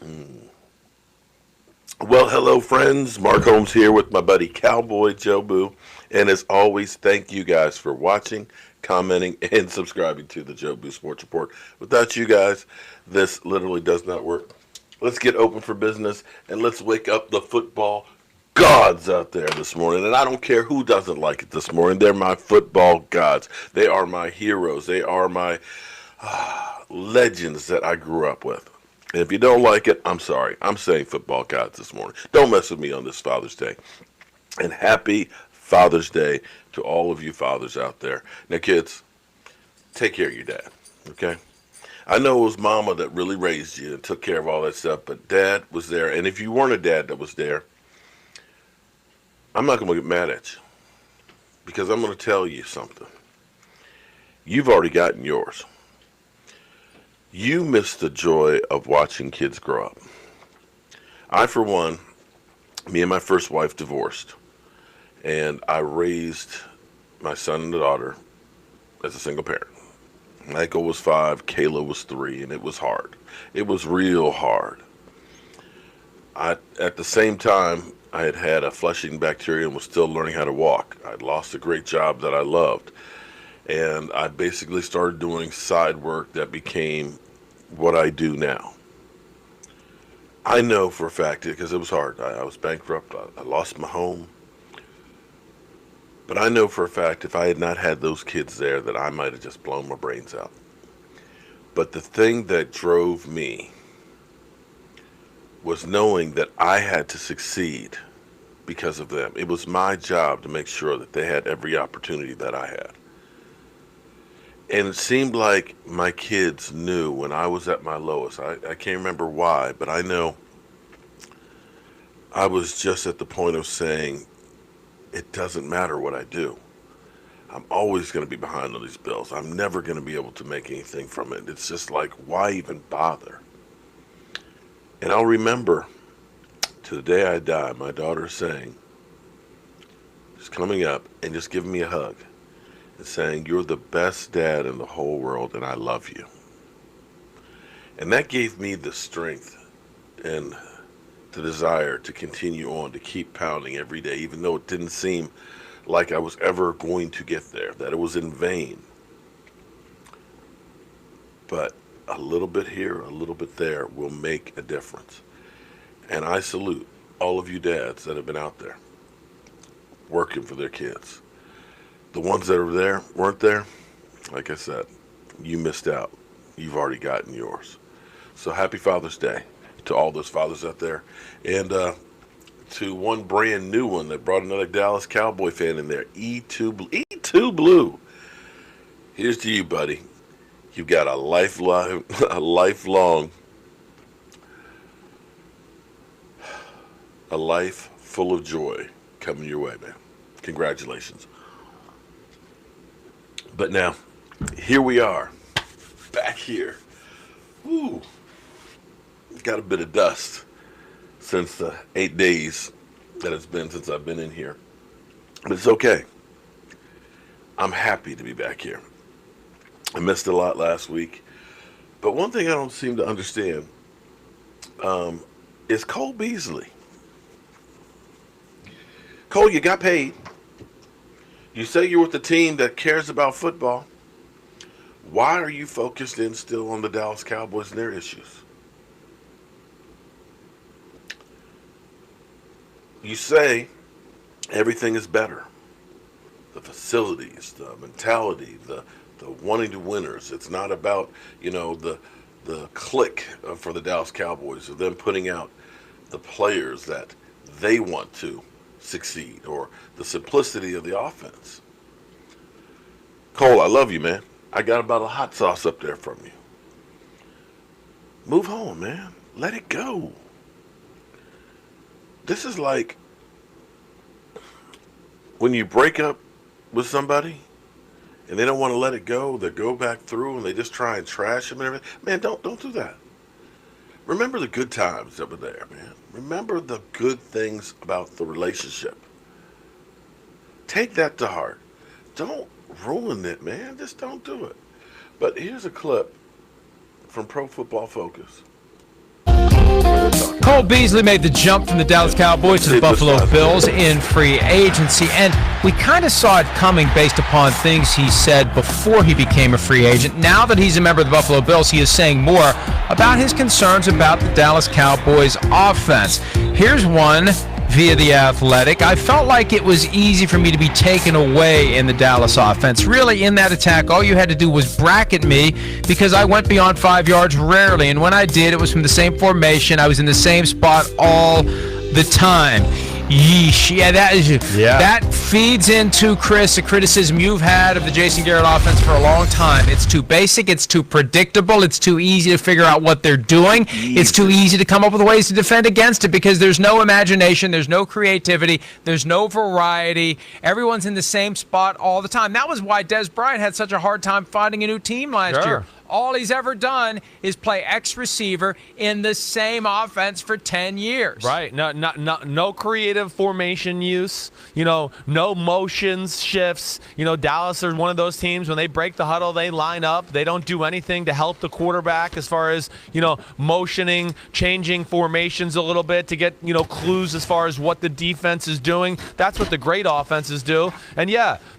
Well, hello, friends. Mark Holmes here with my buddy Cowboy Joe Boo. And as always, thank you guys for watching, commenting, and subscribing to the Joe Boo Sports Report. Without you guys, this literally does not work. Let's get open for business and let's wake up the football gods out there this morning. And I don't care who doesn't like it this morning. They're my football gods. They are my heroes. They are my legends that I grew up with. And if you don't like it, I'm sorry. I'm saying football gods this morning. Don't mess with me on this Father's Day. And happy Father's Day to all of you fathers out there. Now, kids, take care of your dad, okay? I know it was mama that really raised you and took care of all that stuff, but dad was there. And if you weren't a dad that was there, I'm not going to get mad at you because I'm going to tell you something. You've already gotten yours. You miss the joy of watching kids grow up. I, for one, me and my first wife divorced, and I raised my son and daughter as a single parent. Michael was 5, Kayla was 3, and it was hard. It was real hard. At the same time, I had had a Flushing bacteria and was still learning how to walk. I'd lost a great job that I loved. And I basically started doing side work that became what I do now. I know for a fact, because it was hard. I was bankrupt. I lost my home. But I know for a fact if I had not had those kids there that I might have just blown my brains out. But the thing that drove me was knowing that I had to succeed because of them. It was my job to make sure that they had every opportunity that I had. And it seemed like my kids knew when I was at my lowest. I can't remember why, but I know I was just at the point of saying, it doesn't matter what I do. I'm always going to be behind on these bills. I'm never going to be able to make anything from it. It's just like, why even bother? And I'll remember to the day I die, my daughter saying, just coming up and just giving me a hug and saying, you're the best dad in the whole world and I love you. And that gave me the strength and the desire to continue on, to keep pounding every day, even though it didn't seem like I was ever going to get there, that it was in vain. But a little bit here, a little bit there will make a difference. And I salute all of you dads that have been out there working for their kids. The ones that are there, weren't there, like I said, you missed out. You've already gotten yours. So happy Father's Day to all those fathers out there. And to one brand new one that brought another Dallas Cowboy fan in there, E2 Blue. Here's to you, buddy. You've got a life full of joy coming your way, man. Congratulations. But now, here we are, back here. Woo. Got a bit of dust since the 8 days that it's been since I've been in here. But it's okay. I'm happy to be back here. I missed a lot last week. But one thing I don't seem to understand is Cole Beasley. Cole, you got paid. You say you're with a team that cares about football. Why are you focused in still on the Dallas Cowboys and their issues? You say everything is better. The facilities, the mentality, the wanting to winners. It's not about, the click for the Dallas Cowboys of them putting out the players that they want to succeed or the simplicity of the offense. Cole, I love you, man. I got about a hot sauce up there from you. Move on, man. Let it go. This is like when you break up with somebody and they don't want to let it go, they go back through and they just try and trash them and everything. Man, don't do that. Remember the good times that were there, man. Remember the good things about the relationship. Take that to heart. Don't ruin it, man. Just don't do it. But here's a clip from Pro Football Focus. talking Cole about. Beasley made the jump from the Dallas Cowboys to the Buffalo Bills in free agency, and we kind of saw it coming based upon things he said before he became a free agent. Now that he's a member of the Buffalo Bills, he is saying more about his concerns about the Dallas Cowboys offense. Here's one via The Athletic. I felt like it was easy for me to be taken away in the Dallas offense. Really, in that attack, all you had to do was bracket me because I went beyond 5 yards rarely. And when I did, it was from the same formation. I was in the same spot all the time. Yeesh. Yeah, that feeds into, Chris, a criticism you've had of the Jason Garrett offense for a long time. It's too basic. It's too predictable. It's too easy to figure out what they're doing. It's too easy to come up with ways to defend against it because there's no imagination. There's no creativity. There's no variety. Everyone's in the same spot all the time. That was why Des Bryant had such a hard time finding a new team last year. All he's ever done is play X receiver in the same offense for 10 years. Right. No creative formation use. No motions, shifts. Dallas are one of those teams, when they break the huddle, they line up. They don't do anything to help the quarterback as far as, motioning, changing formations a little bit to get, clues as far as what the defense is doing. That's what the great offenses do. And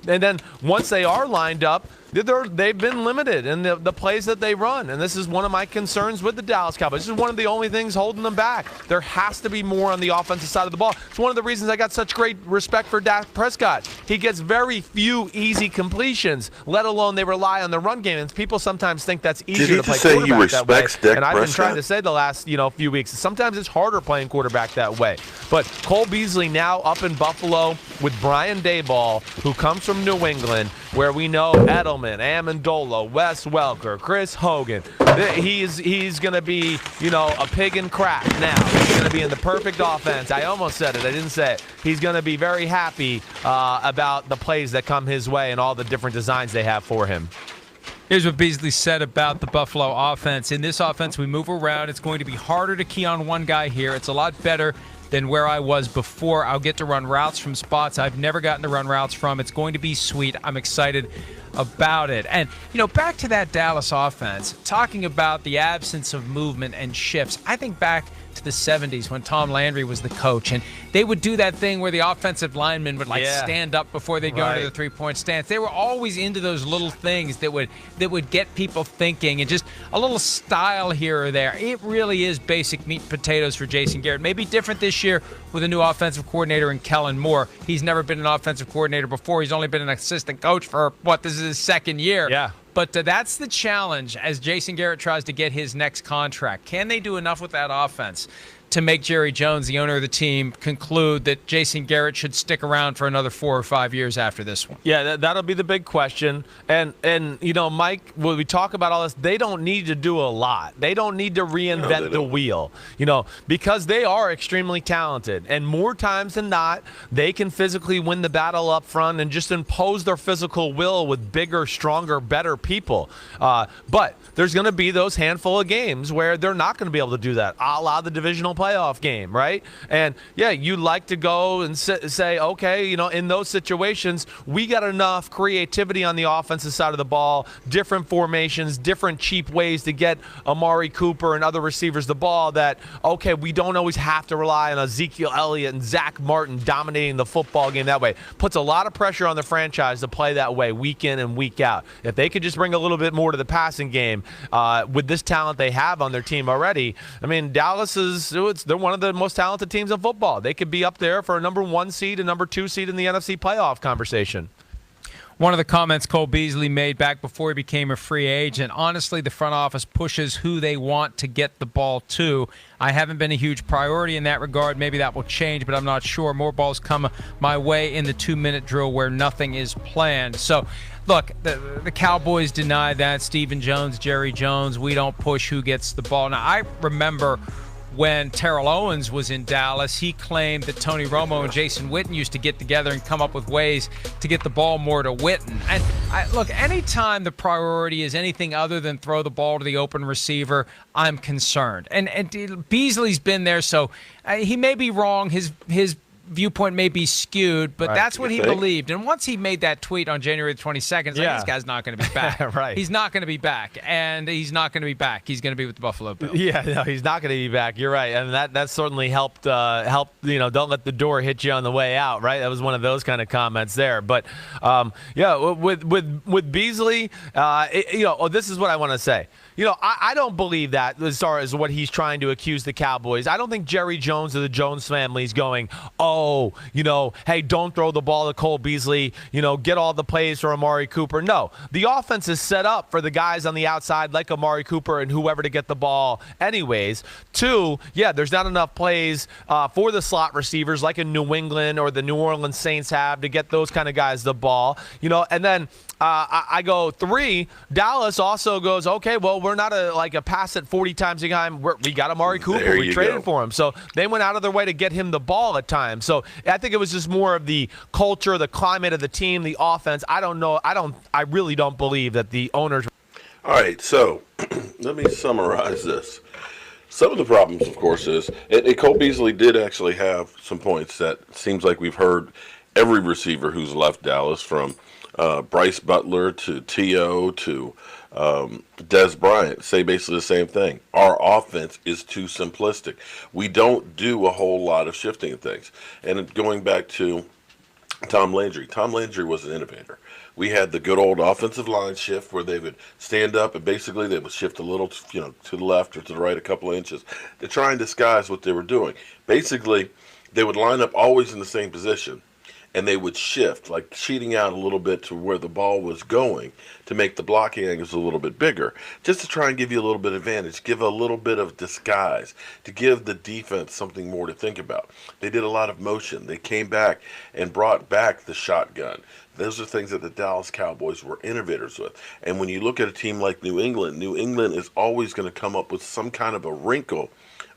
then once they are lined up, they've been limited in the plays that they run, and this is one of my concerns with the Dallas Cowboys. This is one of the only things holding them back. There has to be more on the offensive side of the ball. It's one of the reasons I got such great respect for Dak Prescott. He gets very few easy completions, let alone they rely on the run game. And people sometimes think that's easier to play quarterback that way. And I've been trying to say the last few weeks, sometimes it's harder playing quarterback that way. But Cole Beasley now up in Buffalo with Brian Daboll, who comes from New England, where we know Edelman, Amendola, Wes Welker, Chris Hogan. He's going to be, a pig in crap now. He's going to be in the perfect offense. I almost said it. I didn't say it. He's going to be very happy about the plays that come his way and all the different designs they have for him. Here's what Beasley said about the Buffalo offense. In this offense, we move around. It's going to be harder to key on one guy here. It's a lot better than where I was before. I'll get to run routes from spots I've never gotten to run routes from. It's going to be sweet. I'm excited about it. And, back to that Dallas offense, talking about the absence of movement and shifts, I think back to the 70s when Tom Landry was the coach, and they would do that thing where the offensive linemen would stand up before they go into the three-point stance. They were always into those little things that would get people thinking, and just a little style here or there. It really is basic meat and potatoes for Jason Garrett. Maybe different this year with a new offensive coordinator in Kellen Moore. He's never been an offensive coordinator before. He's only been an assistant coach for this is his second year. Yeah. But that's the challenge as Jason Garrett tries to get his next contract. Can they do enough with that offense to make Jerry Jones, the owner of the team, conclude that Jason Garrett should stick around for another 4 or 5 years after this one? Yeah, that'll be the big question. And Mike, when we talk about all this, they don't need to do a lot. They don't need to reinvent the wheel, because they are extremely talented. And more times than not, they can physically win the battle up front and just impose their physical will with bigger, stronger, better people. But there's going to be those handful of games where they're not going to be able to do that, a la the divisional playoff game, right? And you'd like to go and say, okay, in those situations, we got enough creativity on the offensive side of the ball, different formations, different cheap ways to get Amari Cooper and other receivers the ball that, okay, we don't always have to rely on Ezekiel Elliott and Zach Martin dominating the football game that way. Puts a lot of pressure on the franchise to play that way week in and week out. If they could just bring a little bit more to the passing game with this talent they have on their team already, Dallas they're one of the most talented teams in football. They could be up there for a number 1 seed and number 2 seed in the NFC playoff conversation. One of the comments Cole Beasley made back before he became a free agent, honestly, the front office pushes who they want to get the ball to. I haven't been a huge priority in that regard. Maybe that will change, but I'm not sure. More balls come my way in the 2-minute drill where nothing is planned. So, look, the Cowboys deny that. Stephen Jones, Jerry Jones, we don't push who gets the ball. Now, I remember when Terrell Owens was in Dallas, he claimed that Tony Romo and Jason Witten used to get together and come up with ways to get the ball more to Witten. And look, anytime the priority is anything other than throw the ball to the open receiver, I'm concerned. And Beasley's been there, so he may be wrong. His viewpoint may be skewed, but Right. that's what You he think? believed. And once he made that tweet on January 22nd, it's like, Yeah. this guy's not going to be back. Right. He's not going to be back, and he's not going to be back. He's going to be with the Buffalo Bills. Yeah, no, he's not going to be back. You're right, and that certainly helped. Don't let the door hit you on the way out. Right, that was one of those kind of comments there. But with Beasley, this is what I want to say. I don't believe that as far as what he's trying to accuse the Cowboys. I don't think Jerry Jones or the Jones family is going, hey, don't throw the ball to Cole Beasley, get all the plays for Amari Cooper. No, the offense is set up for the guys on the outside like Amari Cooper and whoever to get the ball anyways. Two, there's not enough plays for the slot receivers like in New England or the New Orleans Saints have to get those kind of guys the ball, and then I go 3. Dallas also goes, okay, well, we're not a pass it 40 times a game. We got Amari Cooper. There We you traded go. for him. So they went out of their way to get him the ball at times. So I think it was just more of the culture, the climate of the team, the offense. I don't know. I really don't believe that the owners. All right, so let me summarize this. Some of the problems, of course, is Cole Beasley did actually have some points that seems like we've heard every receiver who's left Dallas, from Bryce Butler to T.O. to Des Bryant, say basically the same thing. Our offense is too simplistic. We don't do a whole lot of shifting things. And going back to Tom Landry was an innovator. We had the good old offensive line shift where they would stand up and basically they would shift a little, to the left or to the right a couple of inches to try and disguise what they were doing. Basically, they would line up always in the same position, and they would shift, like cheating out a little bit to where the ball was going to make the blocking angles a little bit bigger, just to try and give you a little bit of advantage, give a little bit of disguise, to give the defense something more to think about. They did a lot of motion. They came back and brought back the shotgun. Those are things that the Dallas Cowboys were innovators with. And when you look at a team like New England is always going to come up with some kind of a wrinkle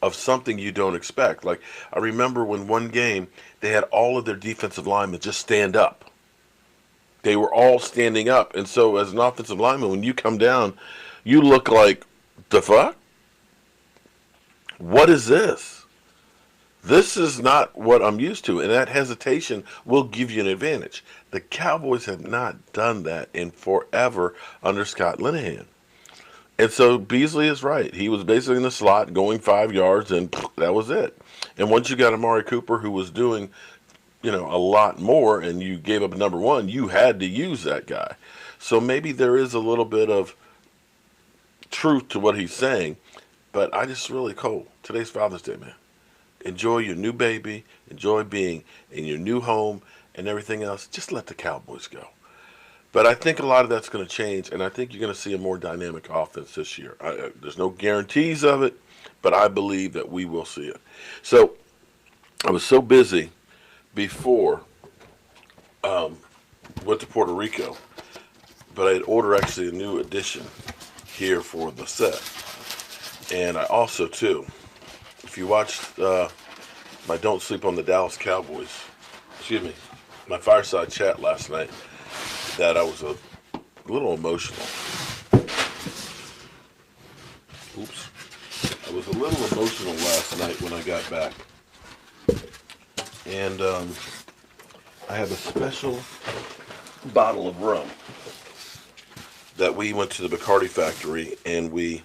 of something you don't expect. Like, I remember when one game they had all of their defensive linemen just stand up. They were all standing up. And so as an offensive lineman, when you come down, you look like, the fuck? What is this? This is not what I'm used to. And that hesitation will give you an advantage. The Cowboys have not done that in forever under Scott Linehan. And so Beasley is right. He was basically in the slot going 5 yards, and that was it. And once you got Amari Cooper, who was doing, a lot more, and you gave up number 1, you had to use that guy. So maybe there is a little bit of truth to what he's saying, but I just really, Cole, today's Father's Day, man. Enjoy your new baby. Enjoy being in your new home and everything else. Just let the Cowboys go. But I think a lot of that's going to change, and I think you're going to see a more dynamic offense this year. There's no guarantees of it, but I believe that we will see it. So I was so busy before went to Puerto Rico, but I had ordered actually a new edition here for the set. And I also, too, if you watched my Don't Sleep on the Dallas Cowboys, my fireside chat last night, that I was a little emotional. Oops. I was a little emotional last night when I got back. And I have a special bottle of rum that we went to the Bacardi factory and we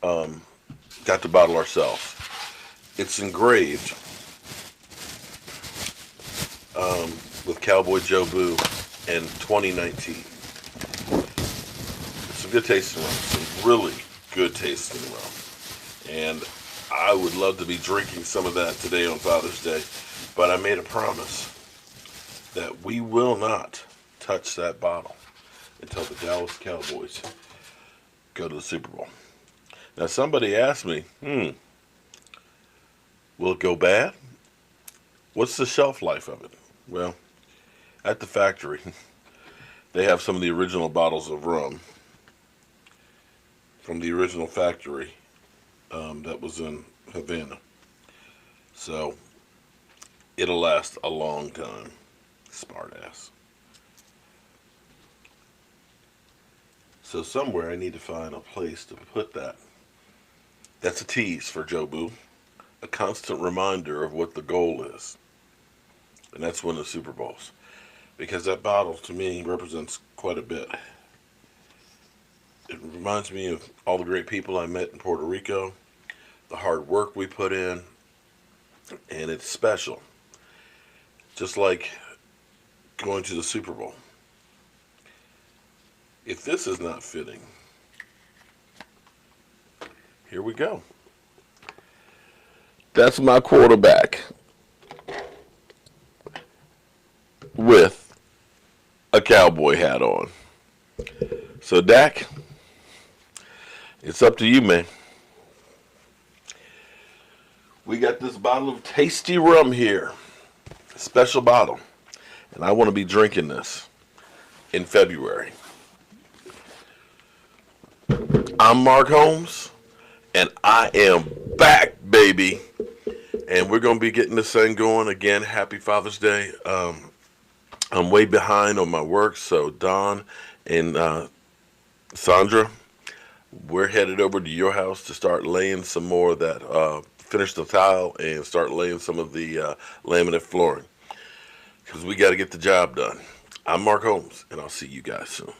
got to bottle ourselves. It's engraved with Cowboy Joe Boo in 2019. It's a good tasting rum. Some really good tasting rum. And I would love to be drinking some of that today on Father's Day. But I made a promise that we will not touch that bottle until the Dallas Cowboys go to the Super Bowl. Now somebody asked me, will it go bad? What's the shelf life of it? Well, at the factory, they have some of the original bottles of rum from the original factory that was in Havana. So it'll last a long time. Smart ass. So somewhere I need to find a place to put that. That's a tease for Joe Boo. A constant reminder of what the goal is. and that's winning the Super Bowls. Because that bottle, to me, represents quite a bit. It reminds me of all the great people I met in Puerto Rico, the hard work we put in, and it's special. Just like going to the Super Bowl. If this is not fitting, here we go. That's my quarterback with a cowboy hat on. So, Dak, it's up to you, man. We got this bottle of tasty rum here, a special bottle, and I want to be drinking this in February. I'm Mark Holmes, and I am back, baby. And we're going to be getting this thing going again. Happy Father's Day. I'm way behind on my work, so Don and Sandra, we're headed over to your house to start laying some more of that, finish the tile and start laying some of the laminate flooring, because we got to get the job done. I'm Mark Holmes, and I'll see you guys soon.